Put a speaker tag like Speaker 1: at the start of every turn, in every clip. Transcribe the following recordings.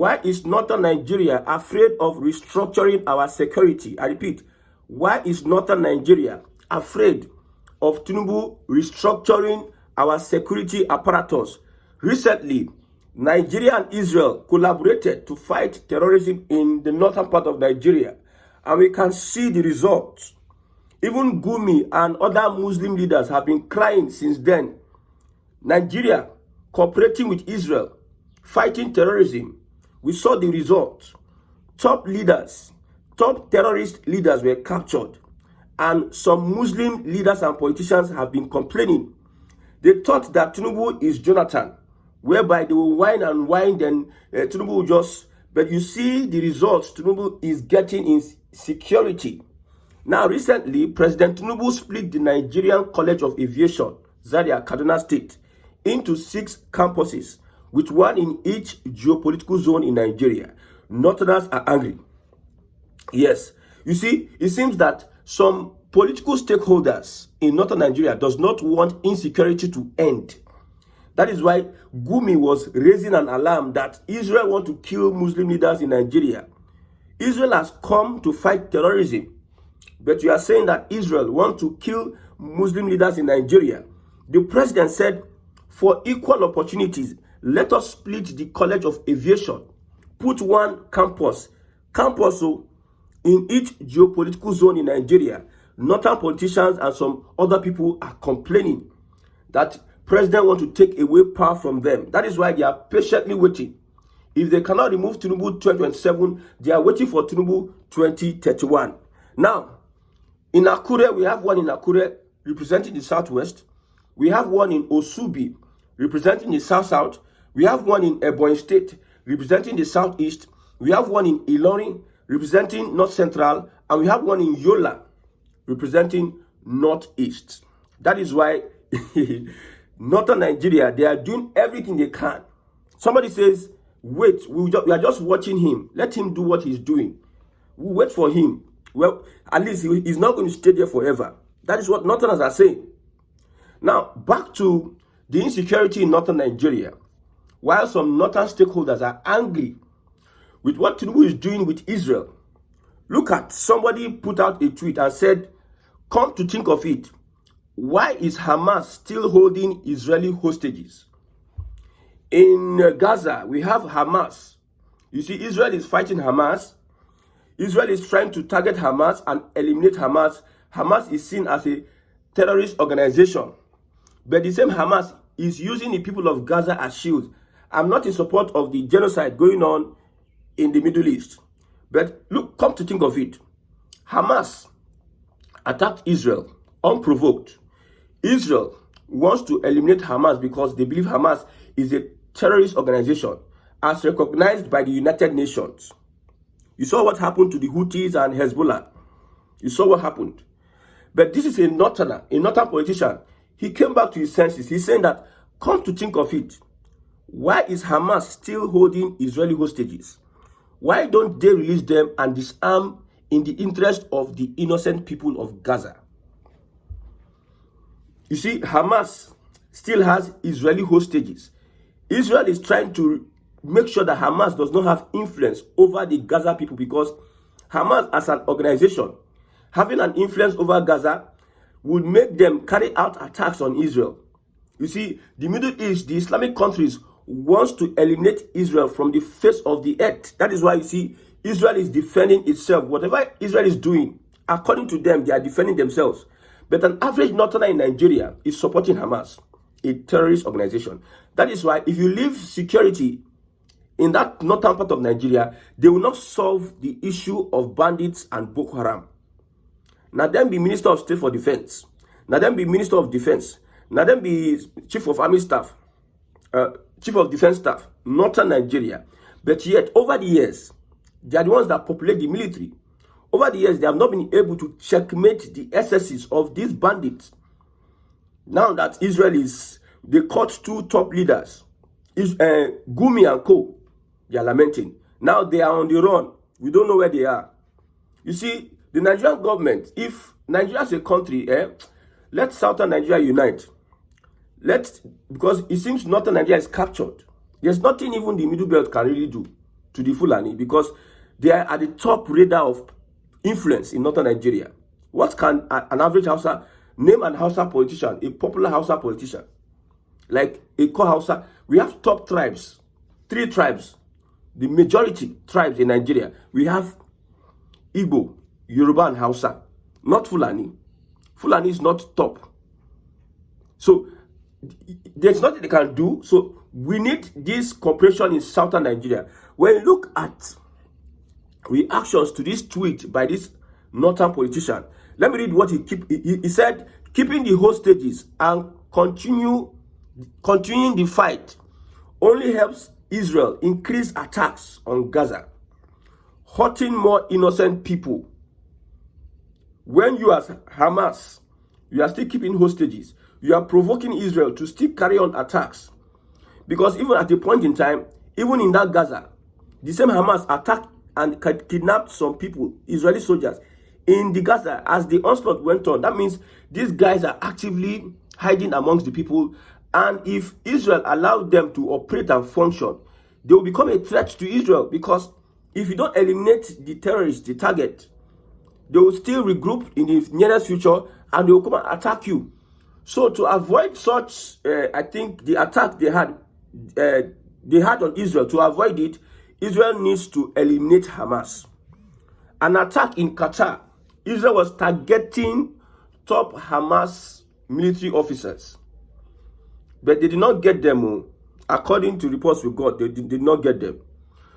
Speaker 1: Why is northern Nigeria afraid of restructuring our security? I repeat, why is northern Nigeria afraid of Tinubu restructuring our security apparatus? Recently, Nigeria and Israel collaborated to fight terrorism in the northern part of Nigeria, and we can see the results. Even Gumi and other Muslim leaders have been crying since then. Nigeria cooperating with Israel, fighting terrorism. We saw the results. Top terrorist leaders were captured, and some Muslim leaders and politicians have been complaining. They thought that Tinubu is Jonathan, whereby they will whine and whine, then Tinubu will just... But you see the results Tinubu is getting in security. Now, recently, President Tinubu split the Nigerian College of Aviation, Zaria, Kaduna State, into 6 campuses, with one in each geopolitical zone in Nigeria. Northerners are angry. Yes, you see, it seems that some political stakeholders in northern Nigeria does not want insecurity to end. That is why Gumi was raising an alarm that Israel want to kill Muslim leaders in Nigeria. Israel has come to fight terrorism, but you are saying that Israel want to kill Muslim leaders in Nigeria. The president said, for equal opportunities, let us split the College of Aviation, put one campus in each geopolitical zone in Nigeria. Northern politicians and some other people are complaining that president want to take away power from them. That is why they are patiently waiting. If they cannot remove Tinubu 2027, they are waiting for Tinubu 2031. Now, in Akure, we have one in Akure representing the southwest. We have one in Osubi representing the south-south. We have one in Ebonyi State representing the southeast. We have one in Ilorin representing north central, and we have one in Yola representing northeast. That is why northern Nigeria, they are doing everything they can. Somebody says, wait, we are just watching him. Let him do what he's doing. We'll wait for him. Well, at least he's not going to stay there forever. That is what northerners are saying. Now, back to the insecurity in northern Nigeria. While some northern stakeholders are angry with what Tinubu is doing with Israel, look at, somebody put out a tweet and said, come to think of it, why is Hamas still holding Israeli hostages? In Gaza, we have Hamas. You see, Israel is fighting Hamas. Israel is trying to target Hamas and eliminate Hamas. Hamas is seen as a terrorist organization. But the same Hamas is using the people of Gaza as shields. I'm not in support of the genocide going on in the Middle East. But look, come to think of it, Hamas attacked Israel unprovoked. Israel wants to eliminate Hamas because they believe Hamas is a terrorist organization as recognized by the United Nations. You saw what happened to the Houthis and Hezbollah. You saw what happened. But this is a northern politician. He came back to his senses. He's saying that, come to think of it, why is Hamas still holding Israeli hostages? Why don't they release them and disarm in the interest of the innocent people of Gaza? You see, Hamas still has Israeli hostages. Israel is trying to make sure that Hamas does not have influence over the Gaza people, because Hamas as an organization, having an influence over Gaza would make them carry out attacks on Israel. You see, the Middle East, the Islamic countries, wants to eliminate Israel from the face of the earth. That is why you see Israel is defending itself. Whatever Israel is doing, according to them, they are defending themselves. But an average northerner in Nigeria is supporting Hamas, a terrorist organization. That is why if you leave security in that northern part of Nigeria, they will not solve the issue of bandits and Boko Haram. Now them be Minister of State for Defense. Now them be Minister of Defense. Now them be Chief of Army Staff. Chief of Defense Staff, northern Nigeria. But yet, over the years, they are the ones that populate the military. Over the years, they have not been able to checkmate the excesses of these bandits. Now that Israel is, they caught 2 top leaders, Gumi and Co. They are lamenting. Now they are on the run. We don't know where they are. You see, the Nigerian government, if Nigeria is a country, let Southern Nigeria unite. Because it seems Northern Nigeria is captured. There's nothing even the Middle Belt can really do. to the Fulani because they are at the top radar of influence in northern Nigeria. What can an average Hausa name? An Hausa politician, a popular Hausa politician, like a core Hausa? We have top tribes, 3 tribes, the majority tribes in Nigeria. We have Igbo, Yoruba, and Hausa, not Fulani. Fulani is not top. So there's nothing they can do. So we need this cooperation in southern Nigeria. When you look at reactions to this tweet by this northern politician, let me read what he said. Keeping the hostages and continuing the fight only helps Israel increase attacks on Gaza, hurting more innocent people. When you as Hamas, you are still keeping hostages, you are provoking Israel to still carry on attacks. Because even at a point in time, even in that Gaza, the same Hamas attacked and kidnapped some people, Israeli soldiers, in the Gaza as the onslaught went on. That means these guys are actively hiding amongst the people. And if Israel allowed them to operate and function, they will become a threat to Israel. Because if you don't eliminate the terrorists, the target, they will still regroup in the nearest future and they will come and attack you. So to avoid such, I think the attack they had on Israel, to avoid it, Israel needs to eliminate Hamas. An attack in Qatar, Israel was targeting top Hamas military officers, but they did not get them. According to reports we got, they did not get them.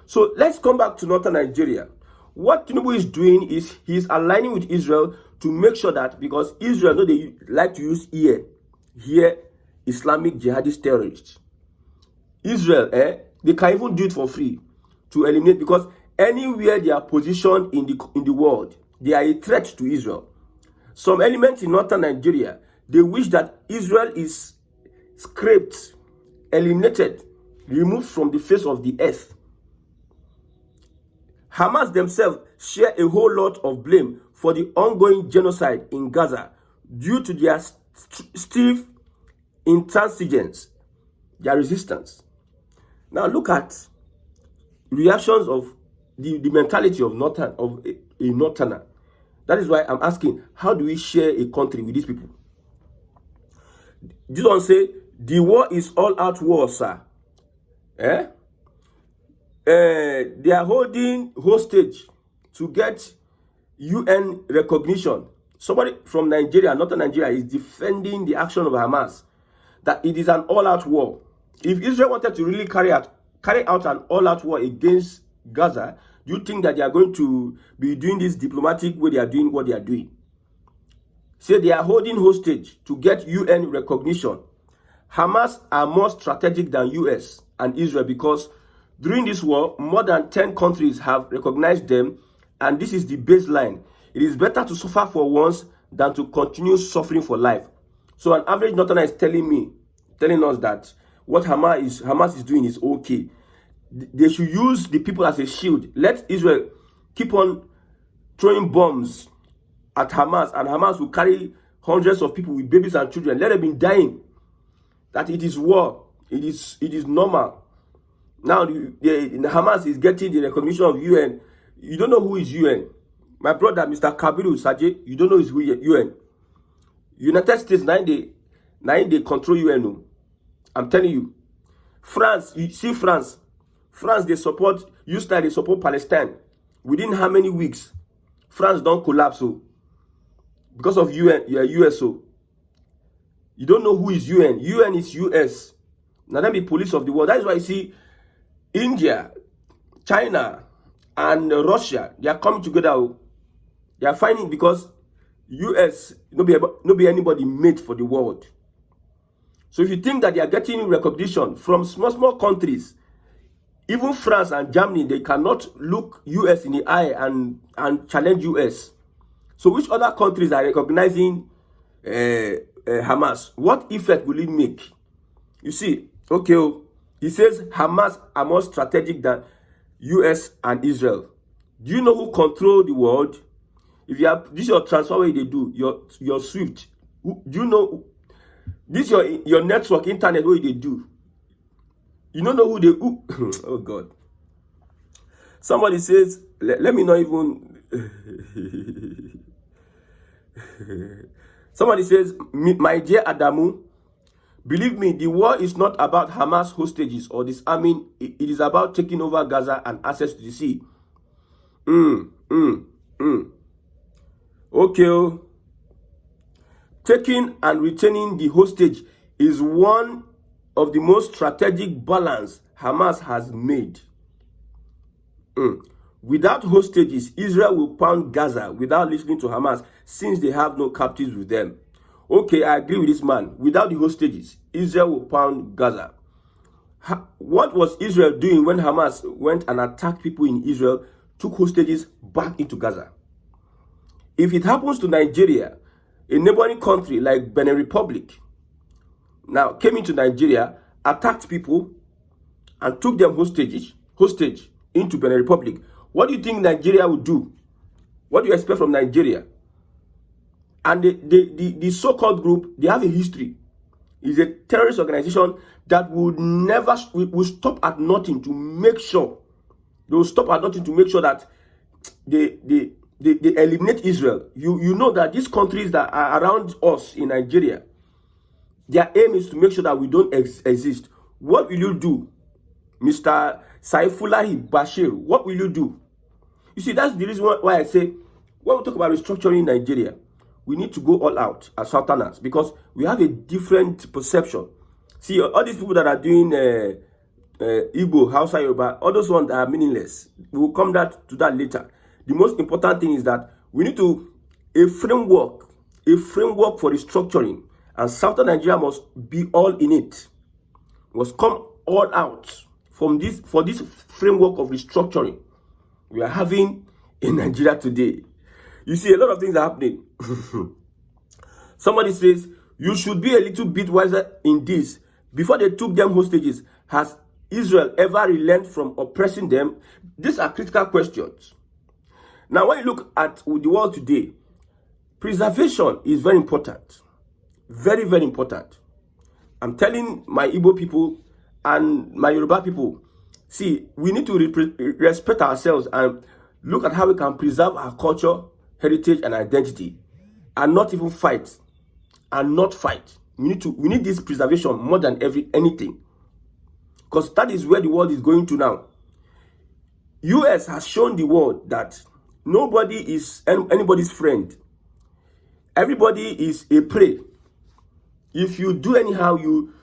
Speaker 1: So let's come back to northern Nigeria. What Tinubu is doing is he's aligning with Israel to make sure that, because Israel know they like to use here Islamic jihadist terrorists. Israel, they can even do it for free to eliminate, because anywhere they are positioned in the world, they are a threat to Israel. Some elements in northern Nigeria, they wish that Israel is scraped, eliminated, removed from the face of the earth. Hamas themselves share a whole lot of blame for the ongoing genocide in Gaza due to their stiff intransigence, their resistance. Now look at reactions of the mentality of a northerner. That is why I'm asking, how do we share a country with these people? This one say, the war is all out war, sir. They are holding hostage to get UN recognition. Somebody from Nigeria, northern Nigeria, is defending the action of Hamas, that it is an all-out war. If Israel wanted to really carry out an all-out war against Gaza, do you think that they are going to be doing this diplomatic way they are doing what they are doing? Say they are holding hostage to get UN recognition. Hamas are more strategic than US and Israel, because during this war, more than 10 countries have recognized them, and this is the baseline. It is better to suffer for once than to continue suffering for life. So an average northerner is telling us that what Hamas is doing is okay. They should use the people as a shield. Let Israel keep on throwing bombs at Hamas, and Hamas will carry hundreds of people with babies and children. Let them be dying. That it is war. It is normal. Now the Hamas is getting the recognition of UN. You don't know who is UN. My brother, Mr. Kabiru Sajay, you don't know who is UN. United States, now they control UN. I'm telling you. France, you see France. France, they support Palestine. Within how many weeks? France don't collapse. Because of UN, you are USO. You don't know who is UN. UN is US. Now them be police of the world. That is why you see India, China, and Russia, they are coming together. They are fighting because US no be anybody made for the world. So if you think that they are getting recognition from small countries, even France and Germany, they cannot look US in the eye and challenge US. So which other countries are recognizing Hamas? What effect will it make? You see, okay, he says Hamas are more strategic than US and Israel. Do you know who control the world? If you have this, your transfer way they do, your Swift. Do you know this your network internet way they do? You don't know who they. Oh God. Somebody says, let me not even. Somebody says, my dear Adamu, believe me, the war is not about Hamas hostages or disarming. It is about taking over Gaza and access to the sea. Okay. Taking and retaining the hostage is one of the most strategic balance Hamas has made. Without hostages, Israel will pound Gaza without listening to Hamas since they have no captives with them. Okay, I agree with this man. Without the hostages, Israel will pound Gaza. What was Israel doing when Hamas went and attacked people in Israel, took hostages back into Gaza? If it happens to Nigeria, a neighboring country like Benin Republic, now came into Nigeria, attacked people, and took them hostage into Benin Republic, what do you think Nigeria would do? What do you expect from Nigeria? And the so-called group, they have a history. It's a terrorist organization that would never, will stop at nothing to make sure, they will stop at nothing to make sure that they eliminate Israel. You know that these countries that are around us in Nigeria, their aim is to make sure that we don't exist. What will you do, Mr. Saifullahi Bashir? What will you do? You see, that's the reason why I say, when we talk about restructuring Nigeria, we need to go all out as Southerners because we have a different perception. See, all these people that are doing Igbo, Hausa, Yoruba, all those ones are meaningless. We will come to that later. The most important thing is that we need a framework for restructuring, and Southern Nigeria must be all in it. Must come all out for this framework of restructuring we are having in Nigeria today. You see, a lot of things are happening. Somebody says, you should be a little bit wiser in this. Before they took them hostages, has Israel ever relented from oppressing them? These are critical questions. Now, when you look at the world today, preservation is very important. Very, very important. I'm telling my Igbo people and my Yoruba people, see, we need to respect ourselves and look at how we can preserve our culture, heritage, and identity, and not even fight, and not fight. We need this preservation more than anything, because that is where the world is going to now. US has shown the world that nobody is anybody's friend. Everybody is a prey. If you do anyhow, you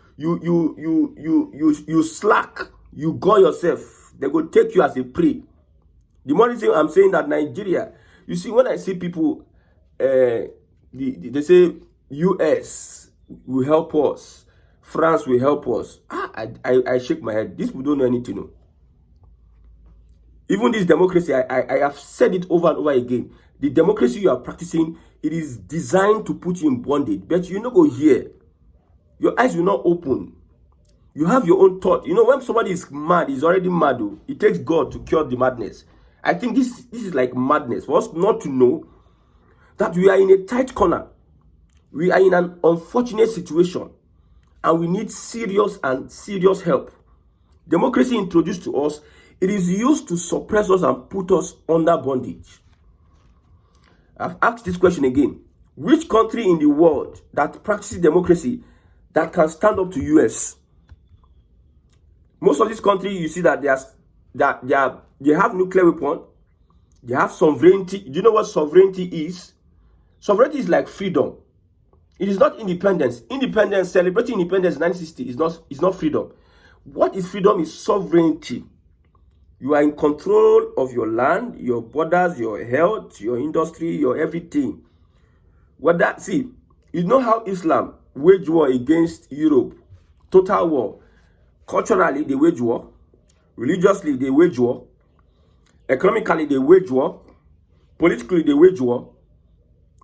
Speaker 1: slack, you go yourself, they will take you as a prey. The more reason I'm saying that Nigeria, you see, when I see people, they say US will help us, France will help us. I shake my head. These people don't know anything. No. Even this democracy, I have said it over and over again. The democracy you are practicing, it is designed to put you in bondage. But you not go here. Your eyes will not open. You have your own thought. You know, when somebody is mad, he's already mad. It takes God to cure the madness. I think this is like madness for us not to know that we are in a tight corner. We are in an unfortunate situation, and we need serious help. Democracy introduced to us, it is used to suppress us and put us under bondage. I've asked this question again. Which country in the world that practices democracy that can stand up to US? Most of these countries, you see that they have nuclear weapons, they have sovereignty. Do you know what sovereignty is? Sovereignty is like freedom. It is not independence. Independence, celebrating independence in 1960 is not freedom. What is freedom is sovereignty. You are in control of your land, your borders, your health, your industry, your everything. See, you know how Islam waged war against Europe, total war. Culturally, they wage war. Religiously, they wage war. Economically, they wage war. Politically, they wage war.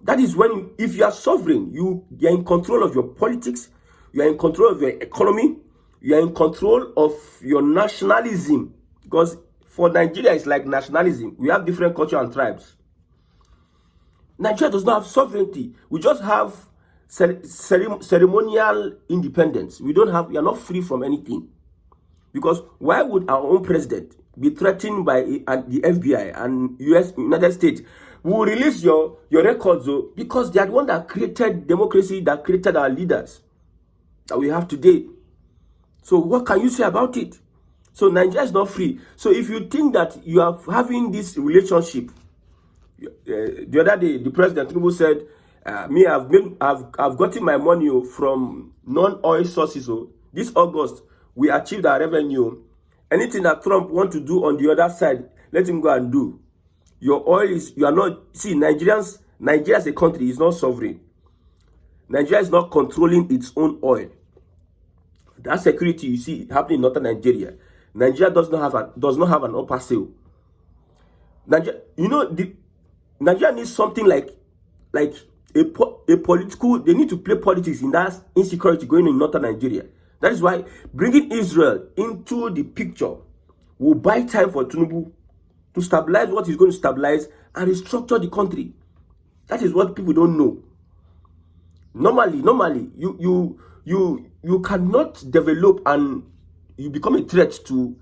Speaker 1: That is when, if you are sovereign, you are in control of your politics, you are in control of your economy, you are in control of your nationalism. Because for Nigeria, it's like nationalism. We have different culture and tribes. Nigeria does not have sovereignty. We just have ceremonial independence. We are not free from anything. Because why would our own president be threatened by the FBI and United States, we will release your records, though, because they are the one that created democracy, that created our leaders that we have today. So what can you say about it? So Nigeria is not free. So if you think that you are having this relationship, the other day the President Tinubu said, I've gotten my money from non-oil sources. So this August we achieved our revenue. Anything that Trump want to do on the other side, let him go and do. Your oil is, you are not, see, Nigeria as a country is not sovereign. Nigeria is not controlling its own oil. That security you see happening in northern Nigeria. Nigeria does not have an upper sale. Nigeria, Nigeria needs something like a political. They need to play politics in that insecurity going on in northern Nigeria. That is why bringing Israel into the picture will buy time for Tinubu to stabilize what he's going to stabilize and restructure the country. That is what people don't know. Normally, you cannot develop and you become a threat to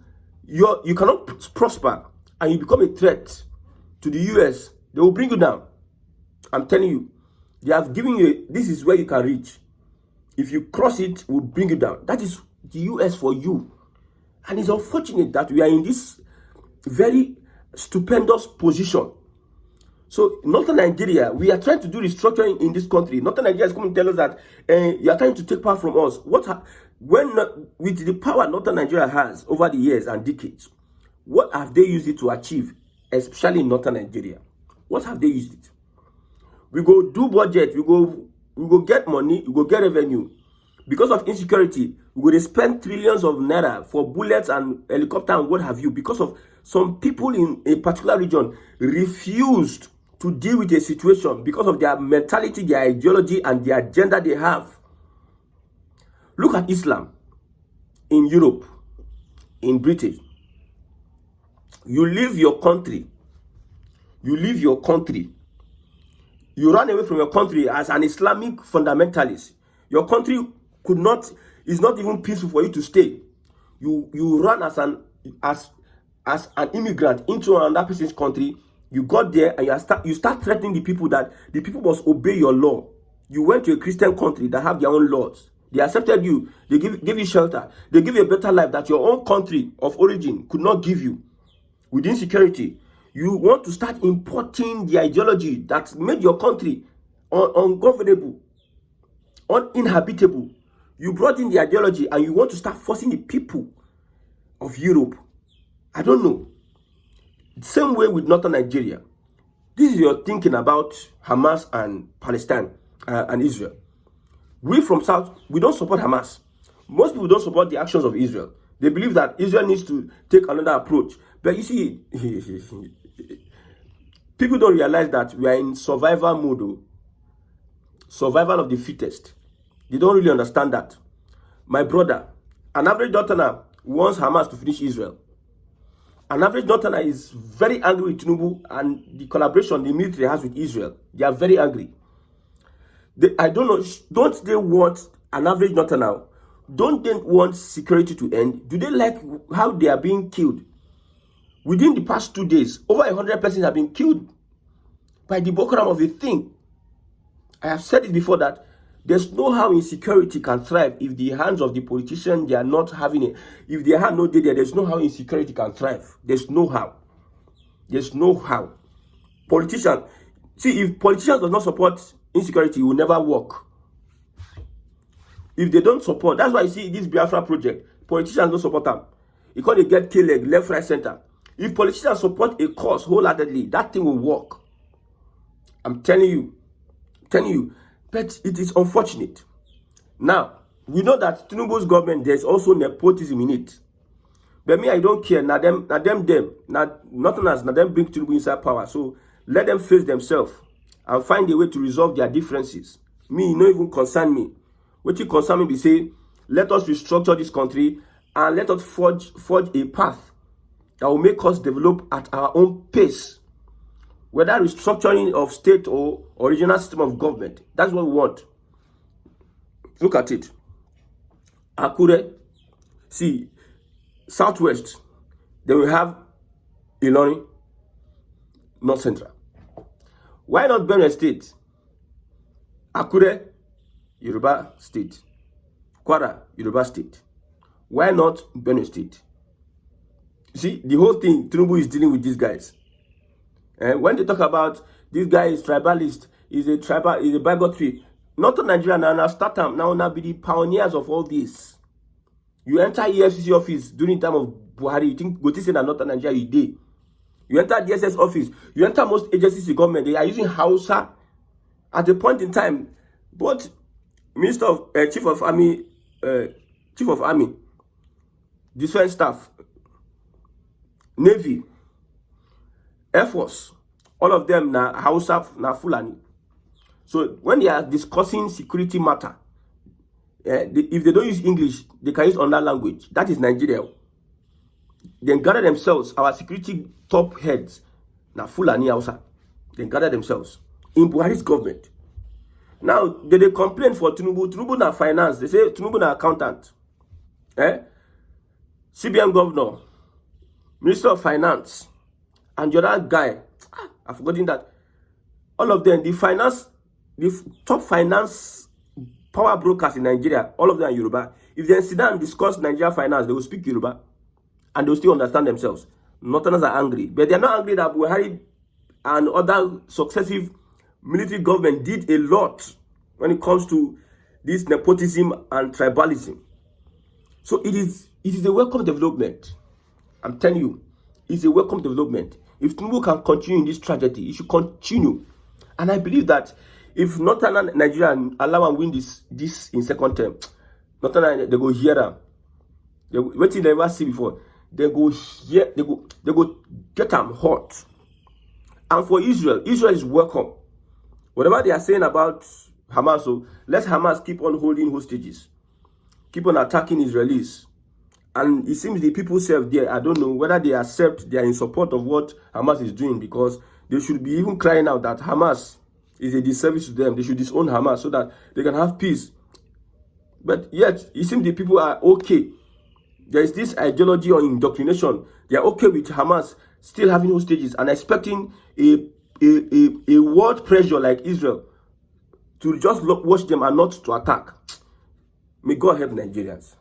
Speaker 1: you cannot prosper and you become a threat to the US. They will bring you down. I'm telling you, they have given you this is where you can reach. If you cross it, will bring you down. That is the US for you. And it's unfortunate that we are in this very stupendous position. So northern Nigeria, we are trying to do restructuring in this country. Northern Nigeria is coming to tell us that you are trying to take power from us. With the power northern Nigeria has over the years and decades, what have they used it to achieve, especially in northern Nigeria? What have they used it? We go do budget, we go get money, we go get revenue. Because of insecurity, we go spend trillions of naira for bullets and helicopter and what have you, because of some people in a particular region refused to deal with a situation because of their mentality, their ideology, and the agenda they have. Look at Islam in Europe, in Britain. You leave your country. You run away from your country as an Islamic fundamentalist. Your country is not even peaceful for you to stay. You run as an immigrant into another person's country. You got there and you start threatening the people that the people must obey your law. You went to a Christian country that have their own laws. They accepted you. They give you shelter. They give you a better life that your own country of origin could not give you. With insecurity, you want to start importing the ideology that made your country ungovernable, uninhabitable. You brought in the ideology and you want to start forcing the people of Europe. I don't know. Same way with northern Nigeria. This is your thinking about Hamas and Palestine and Israel. We from South, we don't support Hamas. Most people don't support the actions of Israel. They believe that Israel needs to take another approach. But you see, people don't realize that we are in survival mode. Survival of the fittest. They don't really understand that. My brother, an average Northerner wants Hamas to finish Israel. An average Northerner is very angry with Tinubu and the collaboration the military has with Israel. They are very angry. I don't know, don't they want an average Northerner? Don't they want security to end? Do they like how they are being killed? Within the past 2 days, over 100 persons have been killed by the Boko Haram of a thing. I have said it before that there's no how insecurity can thrive if the hands of the politicians, they are not having it. If their hand not there, there's no how insecurity can thrive. There's no how. There's no how. Politicians, see, if politicians do not support insecurity, it will never work. If they don't support, that's why you see this Biafra project, politicians don't support them. You can't get killed left, right, center. If politicians support a cause wholeheartedly, that thing will work. I'm telling you. But it is unfortunate. Now, we know that Tinubu's government, there's also nepotism in it. But me, I don't care. Now them, nothing else. Now them bring Tinubu inside power. So let them face themselves and find a way to resolve their differences. Me, it no even concern me. What you concern me be say, let us restructure this country and let us forge a path that will make us develop at our own pace. Whether restructuring of state or regional system of government, that's what we want. Look at it. Akure, see, Southwest, they will have Ilorin, North Central. Why not Benue State? Akure, Yoruba State. Kwara, Yoruba State. Why not Benue State? See, the whole thing, Tinubu is dealing with these guys. When they talk about this guy is tribalist, is a bigotry. Northern Nigeria now start now be the pioneers of all this. You enter EFCC office during the time of Buhari, you think go to say that Northern Nigeria you did. You enter DSS office, you enter most agencies in government, they are using Hausa at a point in time. But Minister of Chief of Army, Defense Staff, Navy, Air Force, all of them na Hausa, na Fulani. So when they are discussing security matter, if they don't use English, they can use another language. That is Nigeria. They gather themselves, our security top heads, na Fulani Hausa. They gather themselves in Buhari's government. Now, they complain for Tinubu. Tinubu na finance. They say Tinubu na accountant. CBN governor, Minister of Finance, and the other guy, I've forgotten that. All of them, the top finance power brokers in Nigeria, all of them are Yoruba. If they sit down and discuss Nigeria finance, they will speak Yoruba. And they will still understand themselves. Northerners are angry. But they are not angry that Buhari and other successive military government did a lot when it comes to this nepotism and tribalism. So it is a welcome development. I'm telling you, it's a welcome development. If Tinubu can continue in this tragedy, it should continue. And I believe that if Northern Nigeria allow and win this in second term, Northern Nigeria, they go hear them. What they never see before. They go here, they go get them hot. And for Israel is welcome. Whatever they are saying about Hamas, so let Hamas keep on holding hostages, keep on attacking Israelis. And it seems the people serve there, I don't know whether they accept, they are in support of what Hamas is doing, because they should be even crying out that Hamas is a disservice to them. They should disown Hamas so that they can have peace. But yet, it seems the people are okay. There is this ideology or indoctrination. They are okay with Hamas still having hostages and expecting a world pressure like Israel to just watch them and not to attack. May God help Nigerians.